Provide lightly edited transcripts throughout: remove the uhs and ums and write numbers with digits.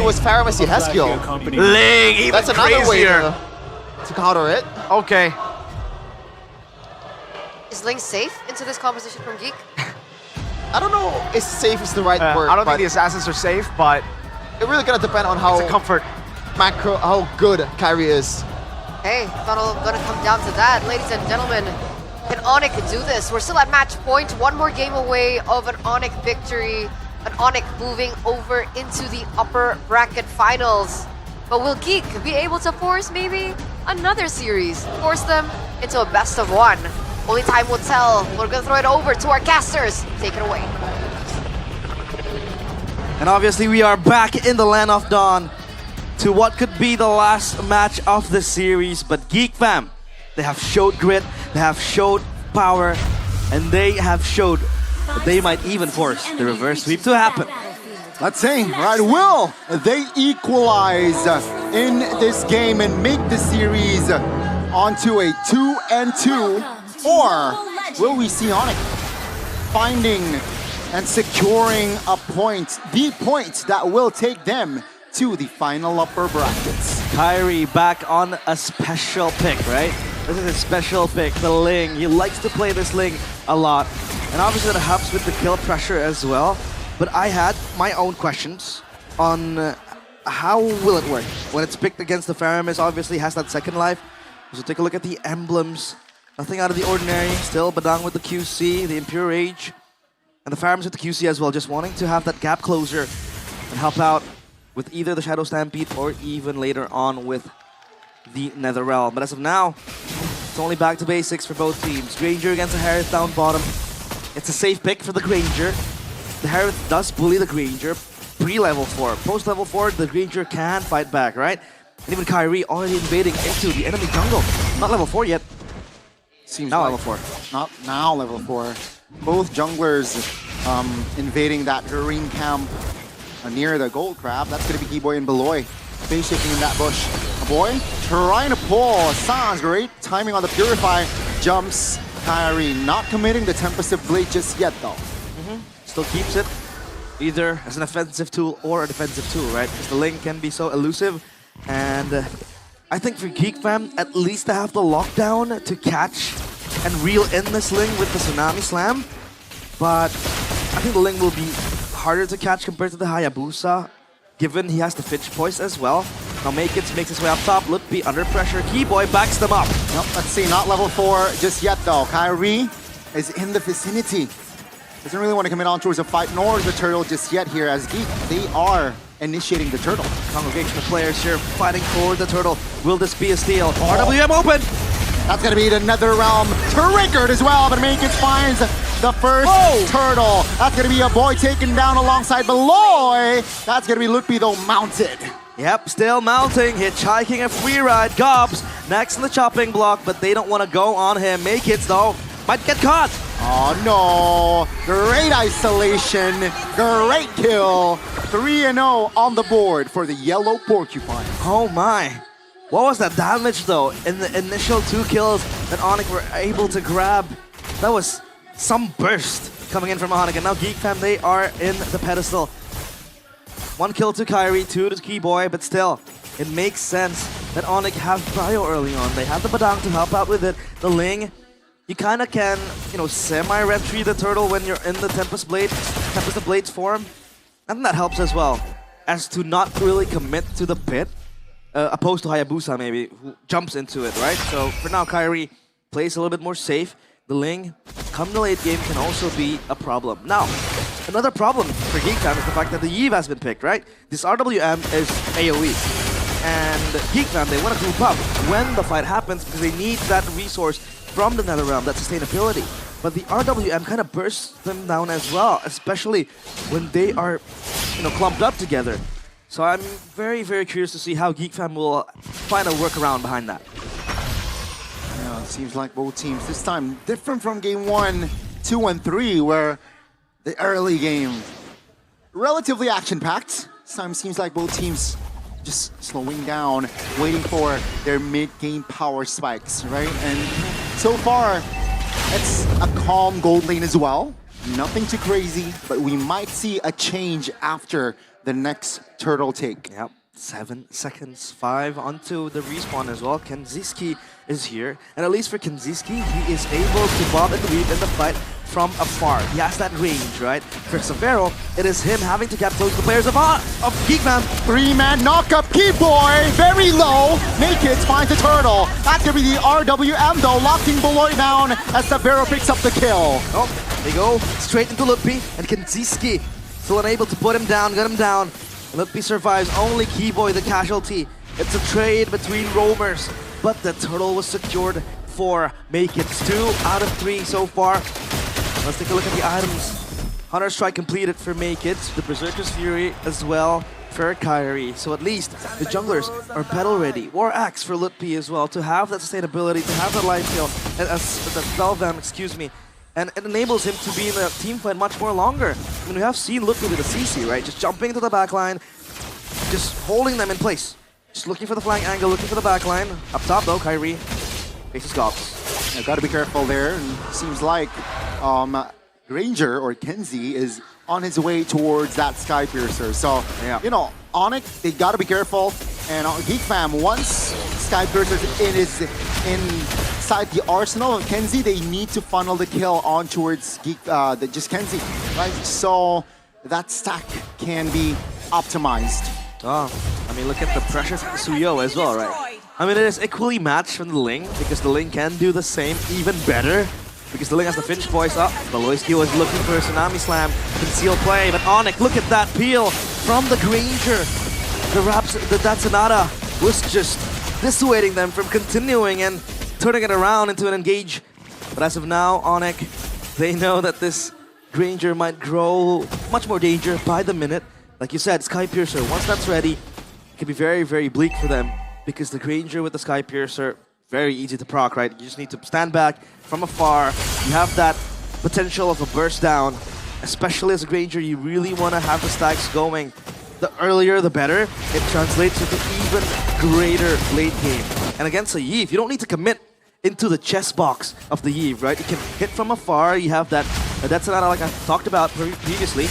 was Pharmacy Heskil. Ling, even That's another crazier. way to counter it. Okay. Is Ling safe into this composition from Geek? I don't know if safe is the right word. I don't think the assassins are safe, but it really gonna depend on how it's a comfort. how good Kyrie is. Hey, it's not all gonna come down to that. Ladies and gentlemen, can Onic do this? We're still at match point, one more game away of an Onic victory. An Onic moving over into the upper bracket finals. But will Geek be able to force maybe another series? Force them into a best of one? Only time will tell. We're gonna throw it over to our casters. Take it away. And obviously we are back in the land of dawn to what could be the last match of the series. But Geek fam, they have showed grit, they have showed power, and they have showed that they might even force the reverse sweep to happen. Let's see, right? Will they equalize in this game and make the series onto a 2-2? Or will we see Onic finding and securing a point, the point that will take them to the final upper brackets? Kyrie back on a special pick, right? This is a special pick, the Ling. He likes to play this Ling a lot. And obviously that helps with the kill pressure as well. But I had my own questions on how will it work when it's picked against the Faramis. Obviously has that second life. So take a look at the emblems. Nothing out of the ordinary. Still Badang with the QC, the Impure Rage, and the Faramis with the QC as well. Just wanting to have that gap closer and help out with either the Shadow Stampede or even later on with the Nether Realm. But as of now, it's only back to basics for both teams. Granger against the Harith down bottom. It's a safe pick for the Granger. The Harith does bully the Granger pre-level 4. Post-level 4, the Granger can fight back, right? And even Kyrie already invading into the enemy jungle. Not level 4 yet. Seems now like level 4. Not now level 4. Both junglers invading that green camp near the gold crab. That's going to be Keyboy and Beloy. Face shaking in that bush. A boy trying to pull. Sounds great. Timing on the Purify. Jumps. Kyrie not committing the Tempest of Blade just yet though. Still keeps it either as an offensive tool or a defensive tool, right? Because the Ling can be so elusive. And I think for Geek fam, at least to have the lockdown to catch and reel in this Ling with the Tsunami Slam. But I think the Ling will be harder to catch compared to the Hayabusa, given he has the Fitch Poise as well. Now Makits makes his way up top. Mlbb under pressure. Keyboy backs them up. Nope, let's see, not level 4 just yet though. Kyrie is in the vicinity. Doesn't really want to commit on towards a fight, nor the turtle just yet here as Geek. They are initiating the turtle. Congregation of players here fighting for the turtle. Will this be a steal? RWM open! That's going to be the Nether Realm triggered as well, but Makits finds the first turtle. That's going to be a boy taken down alongside Beloy. That's going to be Mlbb though mounted. Yep, still mounting, hitchhiking a free ride. Gobs next in the chopping block, but they don't want to go on him. Makits though might get caught. Oh no, great isolation, great kill. 3-0 on the board for the yellow porcupine. Oh my. What was that damage though in the initial 2 kills that Onic were able to grab? That was some burst coming in from Onic, and now Geek fam, they are in the pedestal. 1 kill to Kyrie, 2 to Keyboy, but still, it makes sense that Onic have Prio early on. They have the Badang to help out with it. The Ling, you kind of can, you know, semi-retreat the turtle when you're in the Tempest of Blades form. And that helps as well, as to not really commit to the pit, opposed to Hayabusa maybe, who jumps into it, right? So for now, Kyrie plays a little bit more safe. The Ling, come the late game, can also be a problem. Now, another problem for Geek fam is the fact that the Yve has been picked, right? This RWM is AoE. And Geek fam, they want to group up when the fight happens because they need that resource from the Nether Realm, that sustainability. But the RWM kind of bursts them down as well, especially when they are, you know, clumped up together. So I'm very, very curious to see how Geek fam will find a workaround behind that. Yeah, it seems like both teams this time different from game 1, 2, and 3, where the early game relatively action-packed. This time seems like both teams just slowing down, waiting for their mid-game power spikes, right? And so far, it's a calm gold lane as well. Nothing too crazy, but we might see a change after the next turtle take. Yep, 7 seconds, 5 onto the respawn as well. Kenziski is here, and at least for Kenziski, he is able to bob and weave in the fight from afar. He has that range, right? For Severo, it is him having to get close to the players of Geekfam. 3-man knockup, Keyboy, very low. Naked finds the turtle. That's gonna be the RWM though, locking Beloy down as Severo picks up the kill. Oh, they go straight into Mlbb, and Kenziski still unable to put him down, get him down. Mlbb survives, only Keyboy the casualty. It's a trade between roamers, but the turtle was secured for Make It. 2 out of 3 so far. Let's take a look at the items. Hunter Strike completed for Make It, the Berserker's Fury as well for Kyrie. So at least the junglers are battle ready. War Axe for Mlbb as well, to have that sustainability, to have that life steal, and that spell vamp, excuse me. And it enables him to be in the team fight much more longer. I mean, we have seen Mlbb with the CC, right? Just jumping into the backline, just holding them in place. Just looking for the flank angle, looking for the backline. Up top though, Kyrie faces Gobs. Got to be careful there. And seems like Granger or Kenzie is on his way towards that Sky Piercer. So, Yeah. you know, Onic, they got to be careful. And Geek Fam, once Sky Piercer is inside the arsenal of Kenzie, they need to funnel the kill on towards just Kenzie, right? So that stack can be optimized. Oh, I mean, look at the pressure from Suyo as well, right? I mean, it is equally matched from the Ling, because the Ling can do the same, even better. Because the Ling has the Finch voice up. Beloyski was looking for a Tsunami Slam, concealed play, but Onic, look at that peel from the Granger. That Sonata was just dissuading them from continuing and turning it around into an engage. But as of now, Onic, they know that this Granger might grow much more danger by the minute. Like you said, Sky Piercer, once that's ready, it can be very, very bleak for them. Because the Granger with the Sky Piercer, very easy to proc, right? You just need to stand back from afar. You have that potential of a burst down. Especially as a Granger, you really want to have the stacks going. The earlier, the better. It translates into even greater late game. And against a Yeve, you don't need to commit into the chess box of the Yeve, right? You can hit from afar. You have that's another like I talked about previously.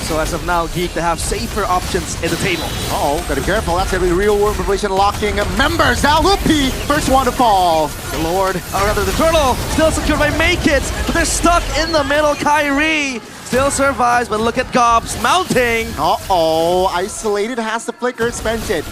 So as of now, Geek, they have safer options in the table. Uh-oh, gotta be careful. That's gonna be real world manipulation locking members. Now Mlbb, first one to fall. The Lord, or rather the Turtle, still secured by Make It, but they're stuck in the middle. Kyrie still survives, but look at Gobs mounting. Uh-oh, isolated, has the flicker, spent it.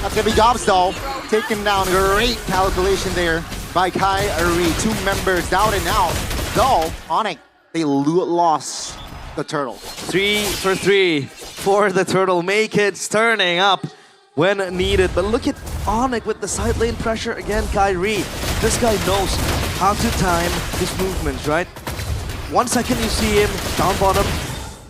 That's gonna be Gobs though, taken down. Great calculation there by Kyrie. 2 members down and out. Though, Onic, they lost the turtle. 3 for 3 for the Turtle. Make It turning up when needed. But look at Onic with the side lane pressure again. Kyrie, this guy knows how to time his movements, right? 1 second you see him down bottom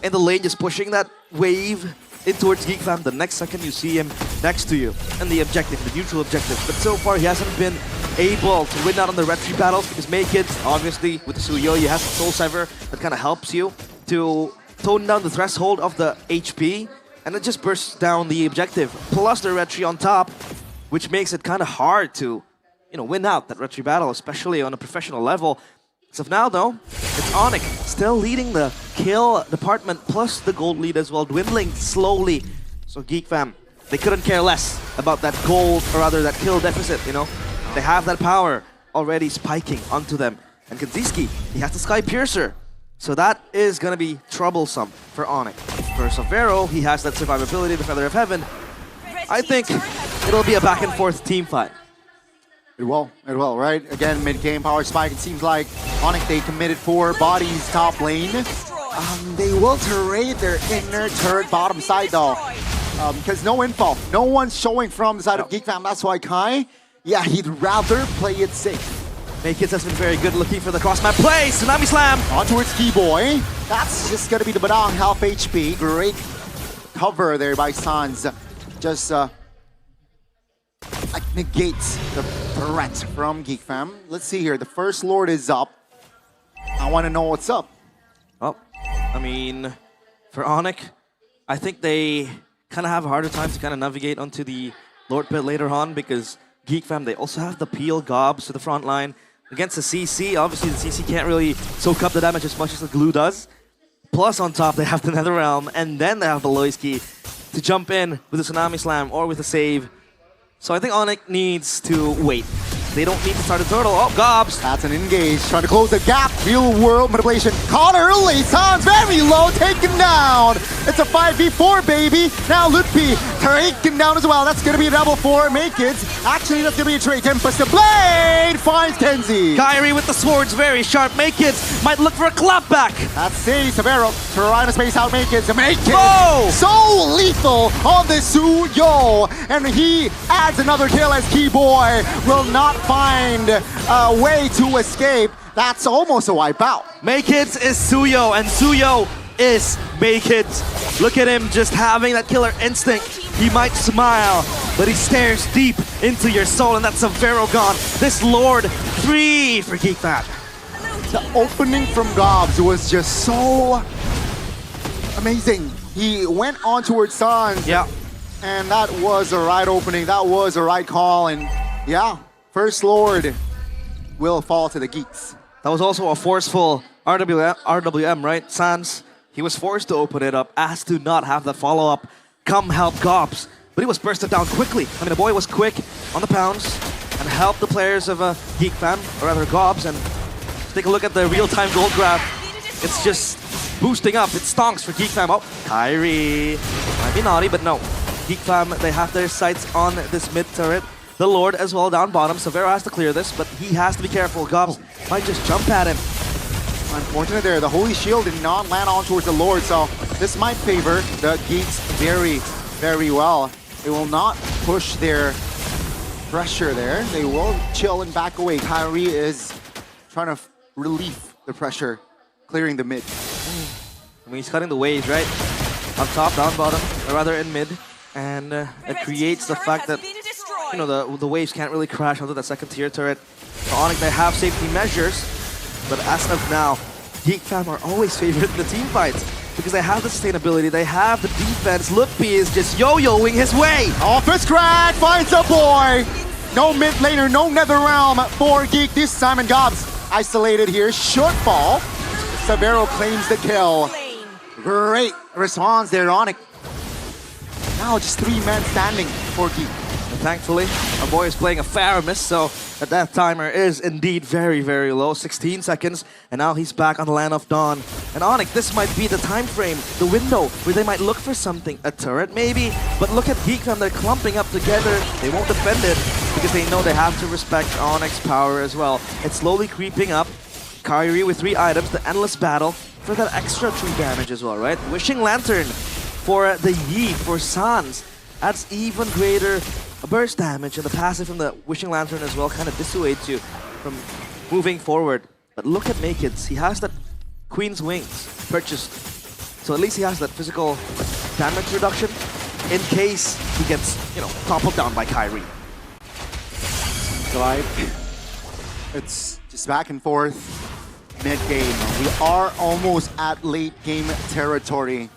in the lane, just pushing that wave in towards Geek Fam. The next second you see him next to you and the objective, the neutral objective. But so far he hasn't been able to win out on the retry battles because Make It, obviously with the Suyo, you have the Soul Sever that kind of helps you to tone down the threshold of the HP, and it just bursts down the objective. Plus the retry on top, which makes it kind of hard to, win out that retry battle, especially on a professional level. As of now, though, it's Onic still leading the kill department, plus the gold lead as well, dwindling slowly. So Geek Fam, they couldn't care less about that gold, or rather that kill deficit, They have that power already spiking onto them. And Kenziski, he has the Sky Piercer. So that is going to be troublesome for Onic. For Severo, he has that survivability, the Feather of Heaven. I think it'll be a back and forth team fight. It will, right? Again, mid-game power spike. It seems like Onic, they committed 4 bodies top lane. They will trade their inner turret bottom side though. Because no info. No one's showing from the side of Geek Fam. That's why Kai, yeah, he'd rather play it safe. Make It has been very good looking for the cross-map play. Tsunami Slam! On towards Keyboy. That's just going to be the Badang half HP. Great cover there by Sans. Just negates the threat from Geek Fam. Let's see here. The first Lord is up. I want to know what's up. Well, I mean, for Onic, I think they kind of have a harder time to kind of navigate onto the Lord pit later on because Geek Fam, they also have the Peel Gobs to the front line. Against the CC, obviously the CC can't really soak up the damage as much as the glue does. Plus on top, they have the Netherrealm, and then they have the Beloyski. to jump in with a Tsunami Slam or with a save. So I think Onic needs to wait. They don't need to start a turtle. Oh, Gobs. That's an engage, trying to close the gap. Real world manipulation. Caught early. Sounds very low. Taken down. It's a 5v4, baby. Now Lutpi taken down as well. That's going to be a double for Makids. Actually, that's going to be a trade. Tempest the Blade finds Kenzie. Kyrie with the swords, very sharp. Makids might look for a clapback. That's C. Severo trying to space out Makids. Makids. Whoa! So lethal on the Suyo. And he adds another kill as Keyboy will not find a way to escape. That's almost a wipeout. Makids is Suyo, and Suyo is Makids. Look at him just having that killer instinct. He might smile, but he stares deep into your soul, and that's a Verogon. This Lord, 3 for Geek Fan. The opening from Gobs was just so amazing. He went on towards Sans, Yeah. and that was a right opening. That was a right call, and yeah, First Lord will fall to the Geeks. That was also a forceful RWM, right? Sans, he was forced to open it up, asked to not have that follow-up. Come help Gobs. But he was bursted down quickly. I mean, the boy was quick on the pounds and helped the players of Geek Fan, or rather Gobs, and take a look at the real-time gold graph. It's just boosting up. It stonks for Geek Fam. Oh, Kyrie. Might be naughty, but no. Geek Fam, they have their sights on this mid turret. The Lord as well down bottom. Severo has to clear this, but he has to be careful. Gobs might just jump at him. Unfortunate there, the Holy Shield did not land on towards the Lord, so this might favor the Geeks very, very well. They will not push their pressure there. They will chill and back away. Kyrie is trying to relieve the pressure, clearing the mid. I mean, he's cutting the waves, right? On top, down bottom, or rather in mid. And it creates the fact that, you know, the waves can't really crash onto that second tier turret. So Onic, they have safety measures, but as of now, Geek Fam are always favored in the team fights because they have the sustainability, they have the defense. Lutpi is just yo-yoing his way. Office crack finds a boy. No mid laner, no nether realm for Geek this time, and Gobs isolated here. Short fall. Severo claims the kill. Great response there, Onic. Now just 3 men standing for Geek. And thankfully, our boy is playing a Faramis, so that timer is indeed very, very low. 16 seconds, and now he's back on the Land of Dawn. And Onic, this might be the time frame, the window, where they might look for something. A turret, maybe? But look at Geek Fam, they're clumping up together. They won't defend it, because they know they have to respect Onic's power as well. It's slowly creeping up. Kyrie with 3 items, the Endless Battle, for that extra 3 damage as well, right? Wishing Lantern for the Yi, for Sans. Adds even greater burst damage, and the passive from the Wishing Lantern as well kind of dissuades you from moving forward. But look at Makids. He has that Queen's Wings purchased. So at least he has that physical damage reduction in case he gets, you know, toppled down by Kyrie. So it's just back and forth mid-game. We are almost at late game territory.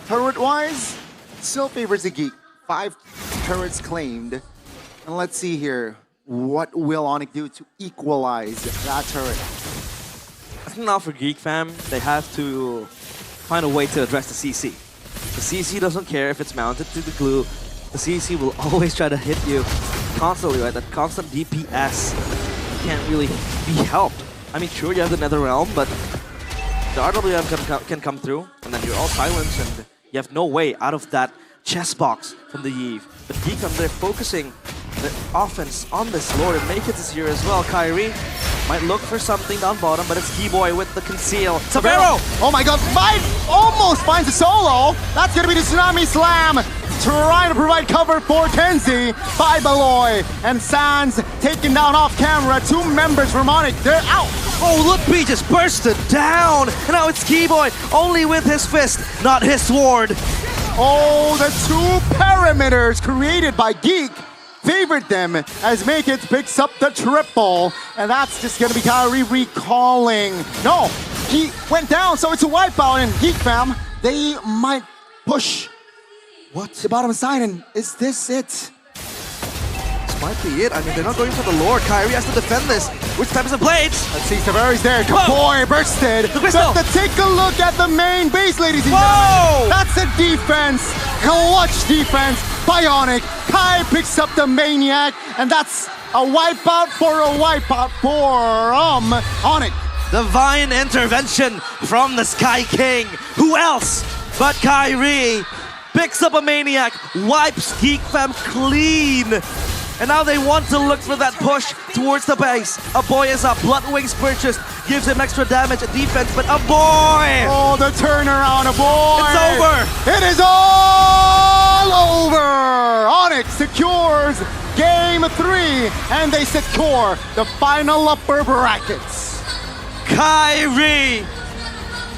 Turret-wise, still favors the Geek. 5 turrets claimed. And let's see here. What will Onic do to equalize that turret? I think now for Geek Fam, they have to find a way to address the CC. The CC doesn't care if it's mounted to the glue. The CC will always try to hit you constantly, right? That constant DPS can't really be helped. I mean, sure, you have the Nether Realm, but the RWM can come through, and then you're all silenced, and you have no way out of that chess box from the Eve. But Geek Fam, they're focusing the offense on this Lord, and Makids is here as well. Kyrie might look for something down bottom, but it's Keyboy with the conceal. Severo! Oh my god, almost finds a solo! That's gonna be the Tsunami Slam! Trying to provide cover for Kenzie by Beloy. And Sans taken down off camera. 2 members from Onic, they're out! Oh, Lutpi just bursted down! And now it's Keyboy, only with his fist, not his sword. Oh, the 2 perimeters created by Geek favored them as Makids picks up the triple. And that's just gonna be Kyrie recalling. No, he went down, so it's a wipeout, and Geek Fam, they might push the bottom side, and is this it? This might be it. I mean, they're not going for the lore. Kyrie has to defend this. Which types of blades? Let's see, Tavares there. Boy, bursted. The crystal. But take a look at the main base, ladies and Whoa! gentlemen. That's a defense, clutch defense by Onic. Kai picks up the Maniac, and that's a wipeout for Onic. Divine intervention from the Sky King. Who else but Kyrie picks up a Maniac, wipes Geek Fam clean. And now they want to look for that push towards the base. A boy is up. Bloodwings purchased. Gives him extra damage at defense, but a boy! Oh, the turnaround, a boy! It's over! It is all over! Onic secures Game 3, and they secure the final upper brackets. Kyrie